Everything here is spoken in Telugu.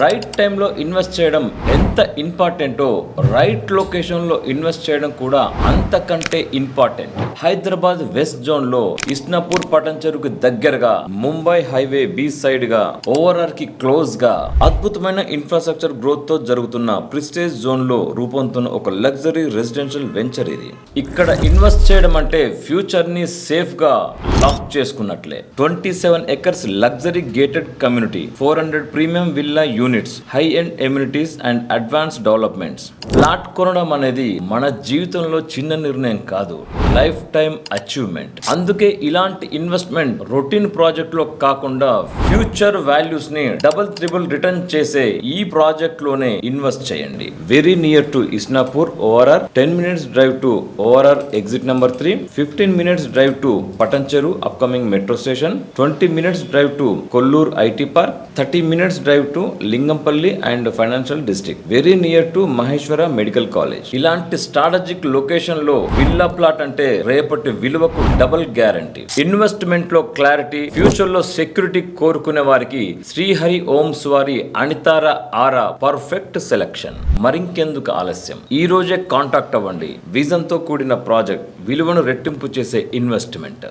రైట్ టైంలో ఇన్వెస్ట్ చేయడం ఎంత ఇంపార్టెంటో రైట్ లొకేషన్లో ఇన్వెస్ట్ చేయడం కూడా అంతకంటే ఇంపార్టెంట్. హైదరాబాద్ వెస్ట్ జోన్ లో ఇస్నాపూర్ పటంచెరుకు దగ్గరగా ముంబై హైవే బీచ్ సైడ్ గా ఓఆర్ఆర్ కి క్లోజ్ గా అద్భుతమైన ఇన్ఫ్రాస్ట్రక్చర్ గ్రోత్ తో జరుగుతున్న ప్రిస్టేజ్ జోన్ లో రూపొందుతున్న ఒక లగ్జరీ రెసిడెన్షియల్ వెంచర్ ఇది. ఇక్కడ ఇన్వెస్ట్ చేయడం అంటే ఫ్యూచర్ ని సేఫ్ గా లాక్ చేసుకున్నట్లే. 27 acres luxury gated community, 400 premium villa units, high end amenities and advance developments. Flat కొనడం అనేది మన జీవితంలో చిన్న నిర్ణయం కాదు, లైఫ్ టైం అచీవ్మెంట్. అందుకే ఇలాంటి ఇన్వెస్ట్మెంట్ రొటీన్ ప్రాజెక్ట్ లో కాకుండా ఫ్యూచర్ వాల్యూస్ ని డబుల్ త్రిబుల్ రిటర్న్ చేసే ఈ ప్రాజెక్ట్ లోనే ఇన్వెస్ట్ చేయండి. Very near to Isnapur ORR, 10 minutes drive to ORR exit number 3, 15 minutes drive to Patancheru upcoming metro station, 20 minutes drive to Kollur IT park, 30 minutes drive to Lingampalli and financial district, very near to Maheshwara medical college. ఇలాంటి స్ట్రాటజిక్ లొకేషన్ లో విల్లా ప్లాట్ అంటే రేపటి విలువకు డబుల్ గ్యారంటీ. ఇన్వెస్ట్మెంట్ లో క్లారిటీ, ఫ్యూచర్ లో సెక్యూరిటీ కోరుకునే వారికి శ్రీహరి ఓమ్స్ వారి అనితార ఆరా పర్ఫెక్ట్ సెలెక్షన్. మరింకెందుకు ఆలస్యం, ఈ రోజే కాంటాక్ట్ అవ్వండి. విజన్ తో కూడిన ప్రాజెక్ట్, విలువను రెట్టింపు చేసే ఇన్వెస్ట్మెంట్.